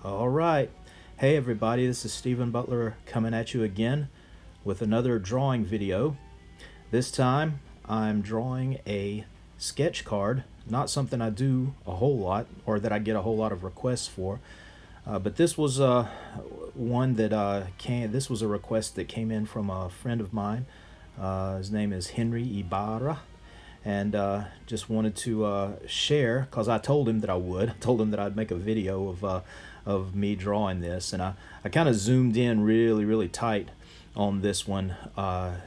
All right. Hey, everybody, this is Steven Butler coming at you again with another drawing video. This time, I'm drawing a sketch card, not something I do a whole lot or that I get a whole lot of requests for. But this was one that this was a request that came in from a friend of mine. His name is Henry Ibarra, and just wanted to share because I told him that I would. I told him that I'd make a video of me drawing this, and I kind of zoomed in really tight on this one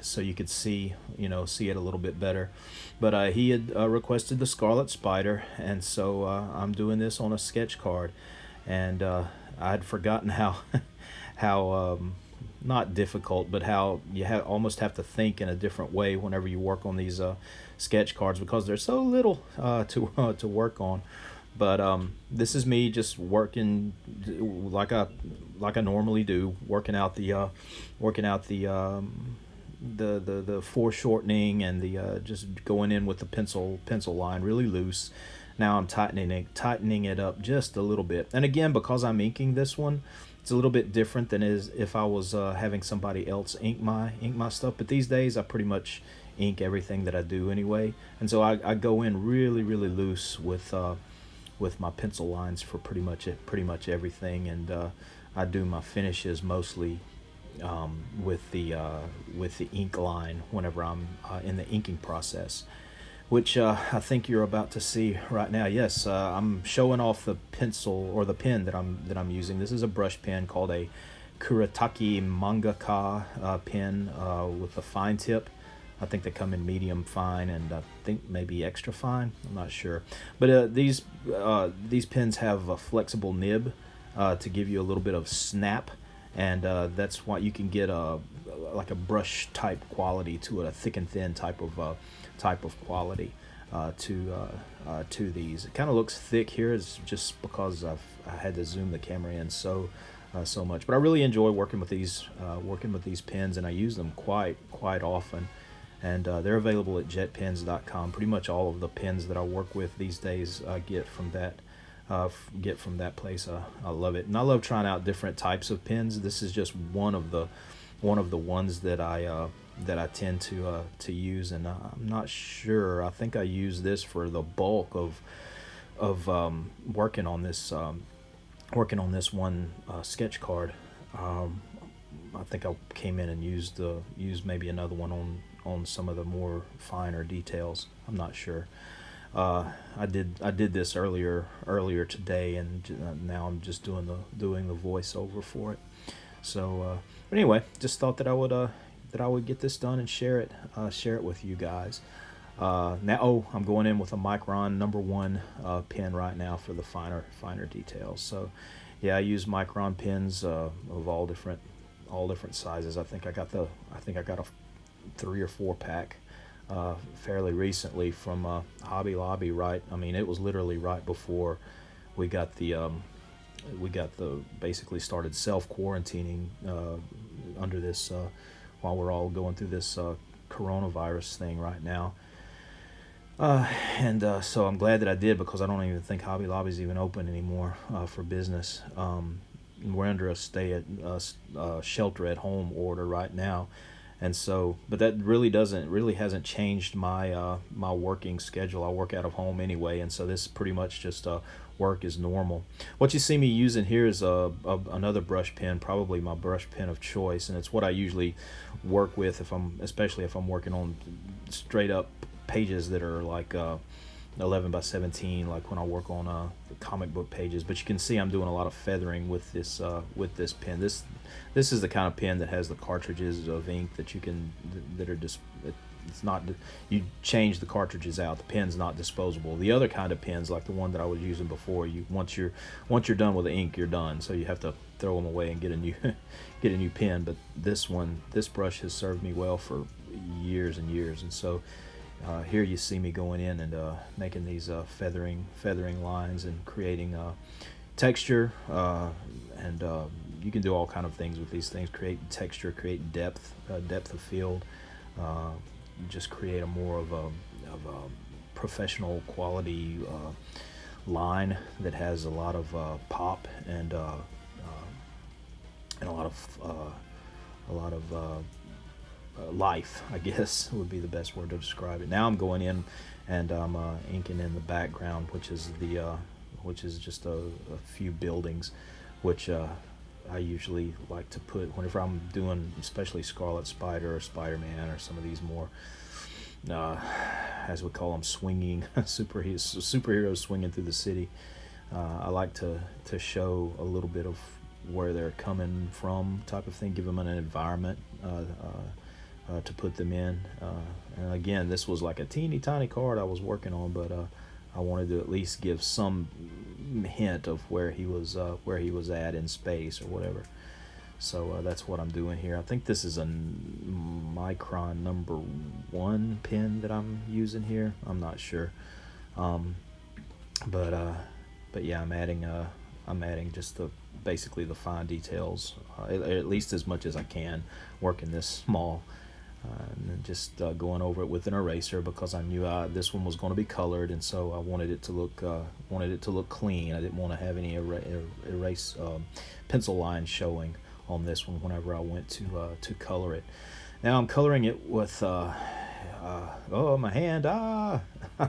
so you could see it a little bit better. But he had requested the Scarlet Spider, and so I'm doing this on a sketch card, and I'd forgotten how how not difficult, but how you almost have to think in a different way whenever you work on these sketch cards because there's so little to work on. But this is me just working like I normally do, working out the foreshortening and the just going in with the pencil line really loose. Now I'm tightening it up just a little bit. And again, because I'm inking this one, it's a little bit different than is if I was having somebody else ink my stuff. But these days I pretty much ink everything that I do anyway, and so I go in really loose with my pencil lines for pretty much everything, and I do my finishes mostly with the ink line whenever I'm in the inking process, which I think you're about to see right now. Yes, I'm showing off the pencil or the pen that I'm using. This is a brush pen called a Kuretake Mangaka pen with a fine tip. I think they come in medium fine and I think maybe extra fine. I'm not sure, but these pens have a flexible nib to give you a little bit of snap, and that's why you can get like a brush type quality to it, a thick and thin type of quality to these. It kind of looks thick here. It's just because I had to zoom the camera in so much, but I really enjoy working with these pens, and I use them quite often. And they're available at jetpens.com. Pretty much all of the pens that I work with these days get from that place. I love it, and I love trying out different types of pens. This is just one of the ones that I tend to use, and I'm not sure. I think I use this for the bulk of working on this one sketch card. I think I came in and used maybe another one on some of the more finer details. I'm not sure. I did this earlier today, and now I'm just doing the voiceover for it. So anyway, just thought that I would get this done and share it with you guys. Now, I'm going in with a Micron #1 pen right now for the finer details. So yeah, I use Micron pens of all different sizes. I think I got a 3 or 4 pack fairly recently from Hobby Lobby. Right, I mean, it was literally right before we got the basically started self-quarantining under this while we're all going through this coronavirus thing right now. And so I'm glad that I did, because I don't even think Hobby Lobby's even open anymore for business. We're under a shelter at home order right now, and so, but that really hasn't changed my my working schedule. I work out of home anyway, and so this pretty much just work is normal. What you see me using here is another brush pen, probably my brush pen of choice, and it's what I usually work with especially if I'm working on straight up pages that are like 11 by 17, like when I work on the comic book pages. But you can see I'm doing a lot of feathering with this pen. This is the kind of pen that has the cartridges of ink that are just, it's not, you change the cartridges out. The pen's not disposable. The other kind of pens, like the one that I was using before, once you're done with the ink, you're done. So you have to throw them away and get a new pen. But this brush has served me well for years and years, and so here you see me going in and making these feathering lines and creating texture, and you can do all kind of things with these things. Create texture, create depth of field, just create a more of a professional quality line that has a lot of pop and a lot of life, I guess would be the best word to describe it. Now I'm going in and I'm inking in the background, which is just a few buildings, which I usually like to put whenever I'm doing, especially Scarlet Spider or Spider-Man or some of these more, as we call them, swinging superheroes swinging through the city. I like to show a little bit of where they're coming from, type of thing, give them an environment to put them in. And again, this was like a teeny tiny card I was working on, but I wanted to at least give some hint of where he was at in space or whatever. So that's what I'm doing here. I think this is a Micron #1 pen that I'm using here. I'm not sure, but yeah, I'm adding just basically the fine details, at least as much as I can, working this small. And then just going over it with an eraser, because I knew this one was going to be colored, and so I wanted it to look clean. I didn't want to have any erase pencil lines showing on this one whenever I went to color it. Now I'm coloring it with oh, my hand, I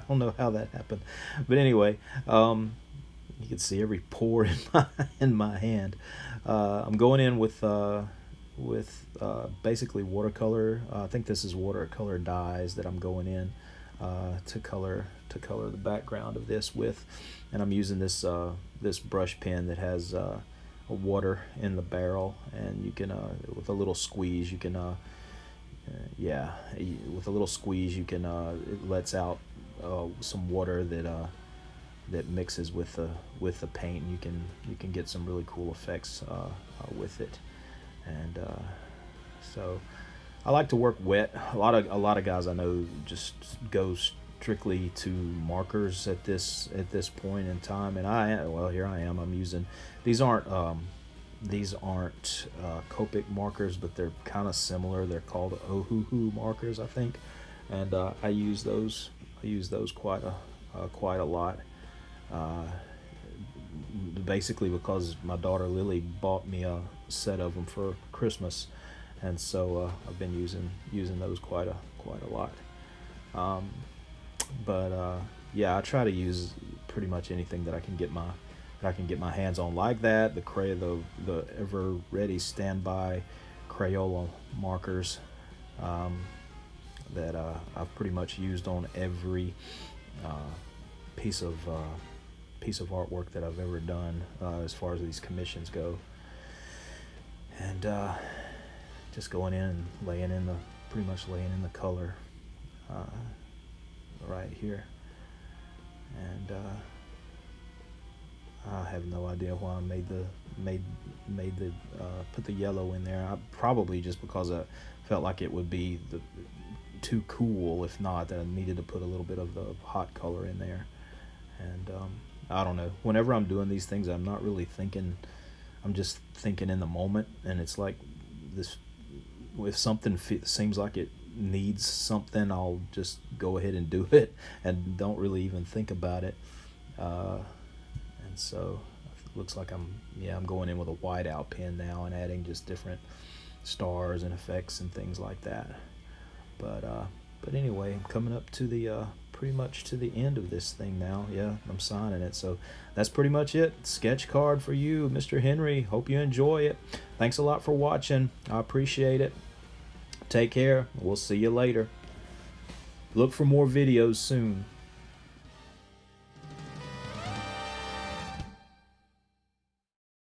don't know how that happened, but anyway, you can see every pore in my hand. I'm going in with basically watercolor. I think this is watercolor dyes that I'm going in to color the background of this with, and I'm using this this brush pen that has a water in the barrel, and you can with a little squeeze you can with a little squeeze you can it lets out some water that mixes with the paint, and you can get some really cool effects with it. And so I like to work wet. A lot of guys I know just go strictly to markers at this point in time, and here I am. I'm using these aren't Copic markers, but they're kind of similar. They're called Ohuhu markers, I think, and I use those quite a lot. Basically because my daughter Lily bought me a set of them for Christmas, and so I've been using those quite a lot. Yeah, I try to use pretty much anything that I can get my hands on like that. The ever ready standby Crayola markers that I've pretty much used on every piece of artwork that I've ever done, as far as these commissions go. And just going in and pretty much laying in the color right here. And I have no idea why I made the put the yellow in there. Probably just because I felt like it would be too cool. If not, that I needed to put a little bit of the hot color in there. And I don't know. Whenever I'm doing these things, I'm not really thinking. I'm just thinking in the moment, and it's like this. If something seems like it needs something, I'll just go ahead and do it, and don't really even think about it. And so it looks like I'm going in with a whiteout pen now and adding just different stars and effects and things like that. But anyway, I'm coming up to the pretty much to the end of this thing now. Yeah, I'm signing it. So that's pretty much it. Sketch card for you, Mr. Henry. Hope you enjoy it. Thanks a lot for watching. I appreciate it. Take care. We'll see you later. Look for more videos soon.